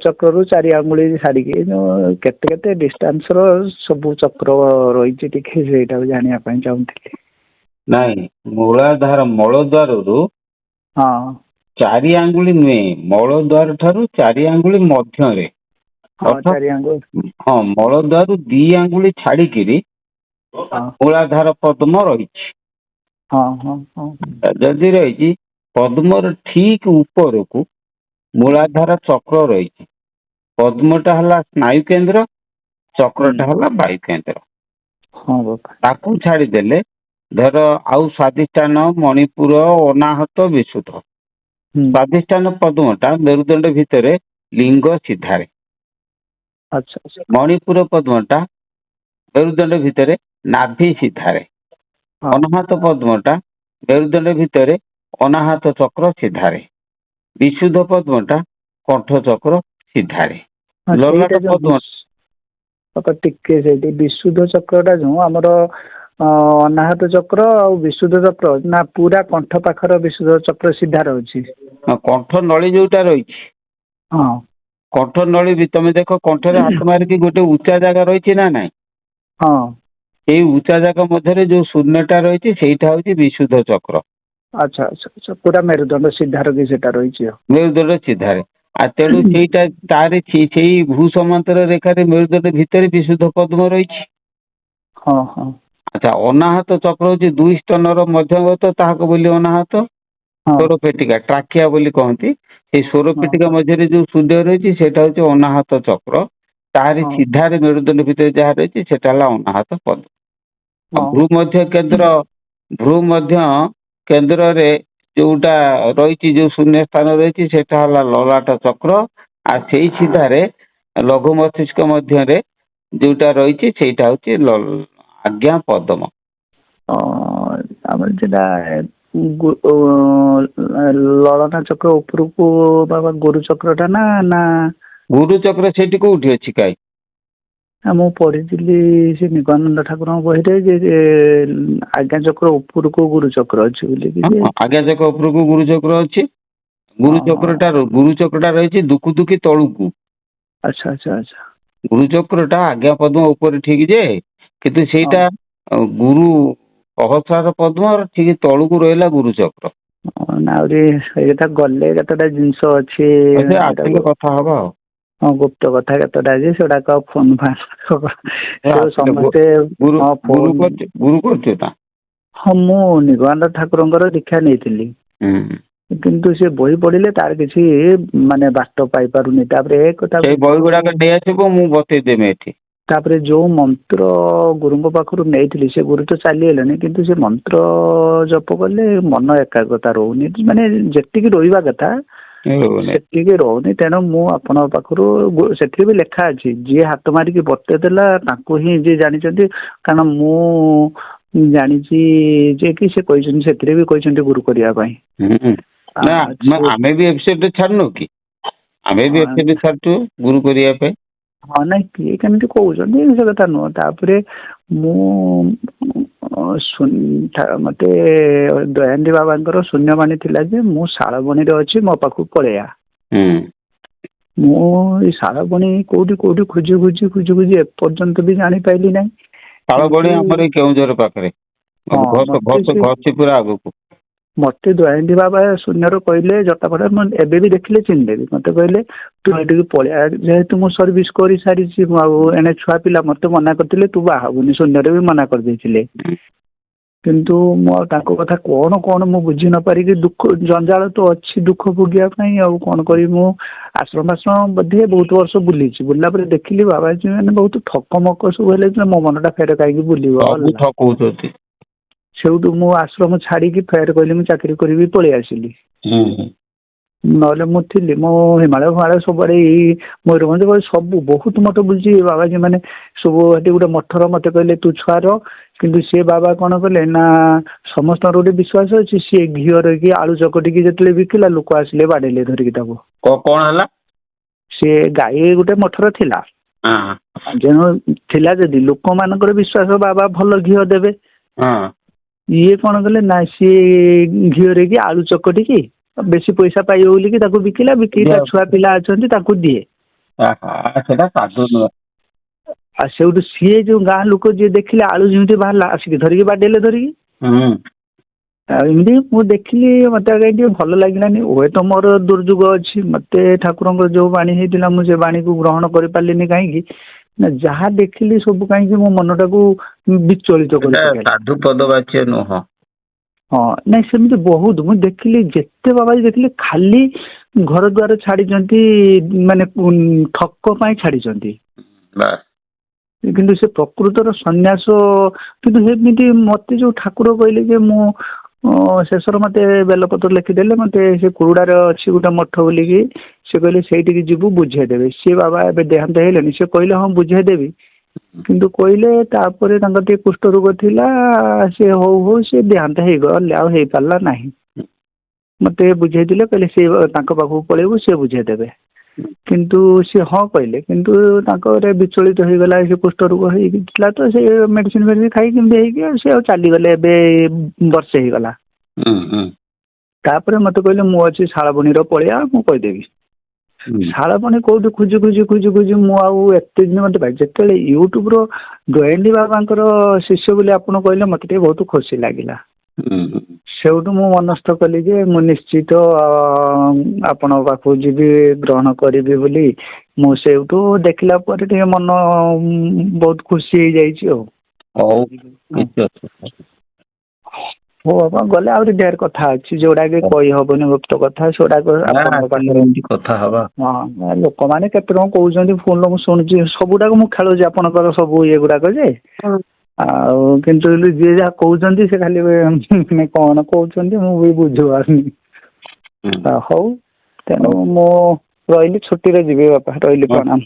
ଚକ୍ରରୁ 4 ଆଙ୍ଗୁଳି ଛାଡ଼ିକି କେତେ କେତେ ଡିଷ୍ଟାନ୍ସର ସବୁ ଚକ୍ର ରହିଛି ଟିକେ ସେଇଟାକୁ ଜାଣିବା ପାଇଁ ଚାହୁଁଥିଲି। ନାଇଁ, ମୂଳାଧାର ମଳଦ୍ୱାରରୁ ହଁ 4 ଆଙ୍ଗୁଳି ନୁହେଁ, ମଳଦ୍ୱାର ଠାରୁ 4 ଆଙ୍ଗୁଳି ମଧ୍ୟରେ, ହଁ ଅର୍ଥାତ୍ 4 ଆଙ୍ଗୁଳି। ହଁ ମଳଦ୍ୱାରରୁ 2 ଆଙ୍ଗୁଳି ଛାଡିକିରି ହଁ ମୂଳାଧାର ପଦ୍ମ ରହିଛି। ହଁ ହଁ ହଁ ଯଦି ରହିଛି, ପଦ୍ମର ଠିକ ଉପରକୁ ମୂଳାଧାର ଚକ୍ର ରହିଛି। ପଦ୍ମଟା ହେଲା ସ୍ନାୟୁ କେନ୍ଦ୍ର, ଚକ୍ରଟା ହେଲା ବାୟୁ କେନ୍ଦ୍ର। ହଁ ବାପା। ତାକୁ ଛାଡ଼ିଦେଲେ ଧର ଆଉ ସ୍ୱାଦିଷ୍ଟାନ, ମଣିପୁର, ଅନାହତ, ବିଶୁଦ୍ଧ। ହୁଁ ସ୍ୱାଦିଷ୍ଟାନ ପଦ୍ମଟା ମେରୁଦଣ୍ଡ ଭିତରେ ଲିଙ୍ଗ ସିଧାରେ। ଆଚ୍ଛା ଆଚ୍ଛା। ମଣିପୁର ପଦ୍ମଟା ମେରୁଦଣ୍ଡ ଭିତରେ ନାଭି ସିଧାରେ। ହଁ ଅନାହତ ପଦ୍ମଟା ମେରୁଦଣ୍ଡ ଭିତରେ ଅନାହତ ଚକ୍ର ସିଧାରେ। ବିଶୁଦ୍ଧ ପଦ୍ମଟା କଣ୍ଠ ଚକ୍ର ସିଧାରେ। ହଁ ସେଇଟା ଲଲାଟ ଯୋଉ ପଦ୍ମ ଟିକେ ସେଇଠି ବିଶୁଦ୍ଧ ଚକ୍ରଟା ଯୋଉ ଆମର ଅନାହତ ଚକ୍ର ଆଉ ବିଶୁଦ୍ଧ ଚକ୍ର ନା ପୁରା କଣ୍ଠ ପାଖର ବିଶୁଦ୍ଧ ଚକ୍ର ସିଧା ରହୁଛି? କଣ୍ଠ ନଳୀ ଯୋଉଟା ରହିଛି, ହଁ କଣ୍ଠ ନଳୀ ବି ତମେ ଦେଖ, କଣ୍ଠରେ ହାତ ମାରିକି ଗୋଟେ ଉଚ୍ଚା ଜାଗା ରହିଛି ନା ନାଇଁ? ହଁ ସେଇ ଉଚ୍ଚା ଜାଗା ମଧ୍ୟରେ ଯୋଉ ଶୂନ୍ୟଟା ରହିଛି ସେଇଟା ହଉଛି ବିଶୁଦ୍ଧ ଚକ୍ର। ଆଚ୍ଛା ଆଚ୍ଛା ଆଚ୍ଛା, ପୁରା ମେରୁଦଣ୍ଡ ସିଧାରେ ବି ସେଟା ରହିଛି ଆଉ। ମେରୁଦଣ୍ଡ ସିଧାରେ। ଆଉ ତେଣୁ ସେଇଟା ତାରି ସେଇ ଭୂ ସମାନ୍ତର ରେଖାରେ ମେରୁଦଣ୍ଡ ଭିତରେ ବିଶୁଦ୍ଧ ପଦ୍ମ ରହିଛି। ହଁ ହଁ ଆଚ୍ଛା, ଅନାହତ ଚକ୍ର ହଉଛି 2 ସ୍ତନର ମଧ୍ୟଗତ, ତାହାକୁ ବୋଲି ଅନାହତ। ହଁ ସ୍ୱର ପେଟିକା, ଟ୍ରାକିଆ ବୋଲି କହନ୍ତି। ସେଇ ସ୍ୱର ହଁ ପେଟିକା ମଧ୍ୟରେ ଯୋଉ ଶୂନ୍ୟ ରହିଛି ସେଇଟା ହଉଛି ଅନାହତ ଚକ୍ର। ତାହାରି ହଁ ସିଧାରେ ମେରୁଦଣ୍ଡ ଭିତରେ ଯାହା ରହିଛି ସେଟା ହେଲା ଅନାହତ ପଦ୍ମ। ଆଉ ହଁ ଭ୍ରୁ ମଧ୍ୟ କେନ୍ଦ୍ର, ଭ୍ରୁ ମଧ୍ୟ କେନ୍ଦ୍ରରେ ଯୋଉଟା ରହିଛି, ଯୋଉ ଶୂନ୍ୟ ସ୍ଥାନ ରହିଛି, ସେଟା ହେଲା ଲଲାଟ ଚକ୍ର। ଆଉ ସେଇ ସିଧାରେ ଲଘୁ ମସ୍ତିଷ୍କ ମଧ୍ୟରେ ଯୋଉଟା ରହିଛି ସେଇଟା ହଉଛି ଆଜ୍ଞା ପଦ୍ମ। ଆମର ସେଟା ଲଳନା ଚକ୍ର ଉପରକୁ ବାବା ଗୁରୁ ଚକ୍ରଟା ନା ନା ଗୁରୁ ଚକ୍ର ସେଇଠି କୋଉଠି ଅଛି କାଇଁ? ମୁଁ ପଢିଥିଲି ସେ ନିଗମାନନ୍ଦ ଠାକୁରଙ୍କ ବହିରେ ଯେ ଆଜ୍ଞା ଚକ୍ର ଉପରକୁ ଗୁରୁ ଚକ୍ର ଅଛି ବୋଲିକି ଯେ। ହଁ, ଆଜ୍ଞା ଚକ୍ର ଉପରକୁ ଗୁରୁ ଚକ୍ର ଅଛି। ହଁ ଗୁରୁ ଚକ୍ରଟା ରହିଛି ଦୁକୁ ଦୁକି ତଳୁକୁ। ଆଚ୍ଛା ଆଚ୍ଛା ଆଚ୍ଛା। ଗୁରୁ ଚକ୍ରଟା ଆଜ୍ଞା ପଦ୍ମ ଉପରେ ଠିକ ଯେ, କିନ୍ତୁ ହଁ ସେଇଟା ଗୁରୁ ସହସ୍ରାର ପଦ୍ମ ଠିକ ତଳୁକୁ ରହିଲା ଗୁରୁ ଚକ୍ର। ଆହୁରି ସେଇ କଥା ଗଲେ କେତେଟା ଜିନିଷ ଅଛି ସେ ଆସିଲେ ସେଟାକୁ। କଥା ହବା ଆଉ। ହଁ, ଗୁପ୍ତ କଥା କେତେଟା ଅଛି ସେଗୁଡାକ ଆଉ ଫୋନ ଫାନ ସେ ସେ ଆସିଲେ ସମସ୍ତେ ଗୁରୁ ହଁ ଗୁରୁ ଫୋନ। ଗୁରୁ କରୁଛୁ ତା। ହଁ, ମୁଁ ନିଗମାନନ୍ଦ ଠାକୁରଙ୍କର ଦୀକ୍ଷା ନେଇଥିଲି। ହୁଁ। କିନ୍ତୁ ସେ ବହି ପଢିଲେ ତାର କିଛି ମାନେ ବାଟ ପାଇପାରୁନି। ତାପରେ ସେଇ ବହି ଗୁଡାକ ନେଇଆସିବୁ, ମୁଁ ବତେଇଦେମି ଏଠି। ତାପରେ ଯୋଉ ମନ୍ତ୍ର ଗୁରୁଙ୍କ ପାଖରୁ ନେଇଥିଲି, ସେ ଗୁରୁ ତ ଚାଲିଗଲେଣି, କିନ୍ତୁ ସେ ମନ୍ତ୍ର ଜପ କଲେ ମନ ଏକାଗ୍ରତା ରହୁନି, ମାନେ ଯେତିକି ରହିବା କଥା ସେତିକି ରହୁନି। ତେଣୁ ମୁଁ ଆପଣଙ୍କ ପାଖରୁ, ସେଥିରେ ବି ଲେଖା ଅଛି ଯିଏ ହାତ ମାରିକି ବତେଇ ଦେଲା ତାଙ୍କୁ ହିଁ ଯିଏ ଜାଣିଛନ୍ତି। କାରଣ ମୁଁ ଜାଣିଛି ଯେ କି ସେ କହିଛନ୍ତି, ସେଥିରେ ବି କହିଛନ୍ତି ଗୁରୁ କରିବା ପାଇଁ। ହୁଁ, ନା ସେ ଆମେ ବି ଏଫ୍‌ସେଟ୍ ଛାଡୁନୁ କି? ଆମେ ବି ହଁ ଏଫ୍‌ସେଟ୍ ଛାଡୁଛୁ ଗୁରୁ କରିବା ପାଇଁ। ହଁ, ନାଇଁ କିଏ କେମିତି କହୁଛନ୍ତି ସେ କଥା ନୁହଁ। ତାପରେ ମୁଁ ମତେ ଦୟାନନ୍ଦ ବାବାଙ୍କର ଶୂନ୍ୟବାଣୀ ଥିଲା ଯେ ମୁଁ ଶାଳବଣୀରେ ଅଛି, ମୋ ପାଖକୁ ପଳେଇଆ। ହୁଁ। ମୁଁ ଏଇ ଶାଳବଣି କୋଉଠି କୋଉଠି ଖୋଜି ଏପର୍ଯ୍ୟନ୍ତ ବି ଜାଣିପାଇଲି ନାହିଁ। କିନ୍ତୁ ଶାଳବଣି ଆମର ଏଇ କେଉଁଝର ପାଖରେ, ହଁ ଘସିପୁରା ଆଗକୁ। ମତେ ଦୟାନନ୍ଦ ବାବା ଶୂନ୍ୟରୁ କହିଲେ ଜଟାପଟା, ମୁଁ ଏବେ ବି ଦେଖିଲେ ଚିହ୍ନିଦେବି। ମତେ କହିଲେ ତୁ ଏଠିକି ପଳେଇଆ, ଯେହେତୁ ମୁଁ ସର୍ଭିସ କରିସାରିଛି। ମୁଁ ଆଉ ଏଣେ ଛୁଆ ପିଲା, ମତେ ମନା କରିଥିଲେ ତୁ ବାହା ହବୁନି, ଶୂନ୍ୟରେ ବି ମନା କରିଦେଇଥିଲେ। କିନ୍ତୁ ମୁଁ ଆଉ ତାଙ୍କ କଥା କଣ କଣ ମୁଁ ବୁଝି ନ ପାରିକି, ଦୁଃଖ ଜଞ୍ଜାଳ ତ ଅଛି ଦୁଃଖ ଭୋଗିବା ପାଇଁ, ଆଉ କଣ କରିବି। ମୁଁ ଆଶ୍ରମ ବୋଧେ ବହୁତ ବର୍ଷ ବୁଲିଛି। ବୁଲିଲା ପରେ ଦେଖିଲି ବାବାଜୀ ମାନେ ବହୁତ ଠକ ମକ ସବୁ ହେଲେ, ମୋ ମନଟା ଫେର କାହିଁକି ବୁଲିବ ସବୁ ହେଲା। ଠକଉଛନ୍ତି। ସେଇଠୁ ମୁଁ ଆଶ୍ରମ ଛାଡିକି ଫେର କହିଲି ମୁଁ ଚାକିରି କରିବି, ପଳେଇ ଆସିଲି। ହୁଁ। ନହେଲେ ମୁଁ ଥିଲି, ମୁଁ ହିମାଳୟ ସବୁଆଡେ ଏଇ ମୟୂରଭଞ୍ଜ ସବୁ ବହୁତ ମଠ ବୁଲିଛି। ବାବାଜୀ ମାନେ ସବୁ ଏଠି ଗୋଟେ ମଠର ମତେ କହିଲେ ତୁ ଛୁଆ ରହ। କିନ୍ତୁ ସେ ବାବା କଣ କଲେ ନା, ସମସ୍ତଙ୍କର ଗୋଟେ ବିଶ୍ୱାସ ଅଛି, ସିଏ ଘିଅ ରହିକି ଆଳୁ ଚକଟିକି ଯେତେବେଳେ ବିକିଲା, ଲୋକ ଆସିଲେ ବାଡେଇଲେ ଧରିକି ତାକୁ। କଣ ହେଲା? ସିଏ ଗାଈ ଗୋଟେ ମଠର ଥିଲା। ହଁ। ଯେଣୁ ଥିଲା ଯଦି ଲୋକମାନଙ୍କର ବିଶ୍ୱାସ ବାବା ଭଲ ଘିଅ ଦେବେ। ହଁ। ଇଏ କଣ କଲେ ନା, ସିଏ ଘିଅରେ କି ଆଳୁ ଚକଟିକି ବେଶୀ ପଇସା ପାଇବ ବୋଲିକି ତାକୁ ବିକିଲା, ବିକି ତା ଛୁଆ ପିଲା ଅଛନ୍ତି ତାକୁ ଦିଏ। ସେଟା ସାଧୁ ନୁହଁ। ଆଉ ସେଇଠୁ ସିଏ ଯୋଉ ଗାଁ ଲୋକ ଯିଏ ଦେଖିଲେ ଆଳୁ ଯେମିତି ବାହାରିଲା ଆସିକି ଧରିକି ବାଡେଇଲେ ଧରିକି। ଆଉ ଏମିତି ମୁଁ ଦେଖିଲି, ମତେ ଆগে ଟିକେ ଭଲ ଲାଗିଲାନି। ହୁଏତ ମୋର ଦୁର୍ଯୋଗ ଅଛି, ମତେ ଠାକୁରଙ୍କର ଯୋଉ ବାଣୀ ହେଇଥିଲା ମୁଁ ସେ ବାଣୀକୁ ଗ୍ରହଣ କରିପାରିଲିନି। କାହିଁକି ନା ଯାହା ଦେଖିଲି ସବୁ କାହିଁକି ମୋ ମନଟାକୁ ବିଚଳିତ କରି ପକେଇଲା। ସାଧୁ ପଦ ବାଚ୍ୟ ନୁହଁ। ହଁ ନାଇଁ ସେମିତି ବହୁତ ମୁଁ ଦେଖିଲି, ଯେତେ ବାବାଜୀ ଦେଖିଲି ଖାଲି ଘର ଦ୍ୱାର ଛାଡିଛନ୍ତି, ମାନେ ଠକ ପାଇଁ ଛାଡିଛନ୍ତି। କିନ୍ତୁ ସେ ପ୍ରକୃତର ସନ୍ନ୍ୟାସ କିନ୍ତୁ ସେମିତି ମତେ ଯୋଉ ଠାକୁର କହିଲେ ଯେ ମୁଁ ଶେଷର ମତେ ବେଲପତ୍ର ଲେଖିଦେଲେ, ମତେ ସେ କୁରୁଡାରେ ଅଛି ଗୋଟେ ମଠ ବୋଲିକି, ସେ କହିଲେ ସେଇଠିକି ଯିବୁ ବୁଝେଇଦେବେ। ସିଏ ବାବା ଏବେ ଦେହାନ୍ତ ହେଇଲେଣି, ସେ କହିଲେ ହଁ ବୁଝେଇଦେବି, କିନ୍ତୁ କହିଲେ ତାପରେ ତାଙ୍କର ଟିକେ କୁଷ୍ଠ ରୋଗ ଥିଲା, ସେ ହଉ ହଉ ସେ ଦେହାନ୍ତ ହେଇଗଲେ, ଆଉ ହେଇପାରିଲା ନାହିଁ। ମତେ ବୁଝେଇଥିଲେ, କହିଲେ ସେ ତାଙ୍କ ପାଖକୁ ପଳେଇବୁ ସେ ବୁଝେଇଦେବେ। କିନ୍ତୁ ସେ ହଁ କହିଲେ, କିନ୍ତୁ ତାଙ୍କର ବିଚଳିତ ହେଇଗଲା, ସେ କୁଷ୍ଠ ରୋଗ ହେଇଥିଲା ତ ସେ ମେଡିସିନ ଫେଡିସିନ ଖାଇକି କେମିତି ହେଇକି ସେ ଆଉ ଚାଲିଗଲେ ଏବେ ବର୍ଷେ ହେଇଗଲା। ତାପରେ ମତେ କହିଲେ ମୁଁ ଅଛି ଶାଳବଣୀର ପଳେଇଆ, ମୁଁ କହିଦେବି। ଶାଳବଣୀ କୋଉଠି ଖୋଜି ଖୋଜି ଖୋଜି ଖୋଜି ମୁଁ ଆଉ ଏତେ ଦିନ ମତେ ପାଇ, ଯେତେବେଳେ ୟୁଟ୍ୟୁବର ଦୟାନନ୍ଦ ବାବାଙ୍କର ଶିଷ୍ୟ ବୋଲି ଆପଣ କହିଲେ ମତେ ଟିକେ ବହୁତ ଖୁସି ଲାଗିଲା। ସେଇଠୁ ମୁଁ ମନସ୍ଥ କଲି ଯେ ମୁଁ ନିଶ୍ଚିତ ଆପଣଙ୍କ ପାଖକୁ ଯିବି, ଗ୍ରହଣ କରିବି ବୋଲି। ମୁଁ ସେଇଠୁ ଦେଖିଲା ପରେ ଟିକେ ମନ ବହୁତ ଖୁସି ହେଇଯାଇଛି ଆଉ। ହଉ ବାବା ଗଲେ ଆହୁରି ଢେର କଥା ଅଛି ଯୋଉଟା କି କହିହବନି, ଗୁପ୍ତ କଥା ସେଗୁଡାକ ଆପଣଙ୍କ ପାଖରେ। କଥା ହବା। ହଁ ଲୋକମାନେ କେତେ କଣ କହୁଛନ୍ତି ଫୋନ ମୁଁ ଶୁଣୁଛି, ସବୁଟାକୁ ମୁଁ ଖେଳୁଛି ଆପଣଙ୍କର ସବୁ ଇଏ ଗୁଡାକ ଯେ, ଆଉ କିନ୍ତୁ ଯିଏ ଯାହା କହୁଛନ୍ତି ସେ ଖାଲି କଣ କହୁଛନ୍ତି ମୁଁ ବି ବୁଝିପାରୁନି। ହଉ ତେଣୁ ମୁଁ ରହିଲି, ଛୁଟିରେ ଯିବି ବାପା, ରହିଲି, ପ୍ରଣାମ।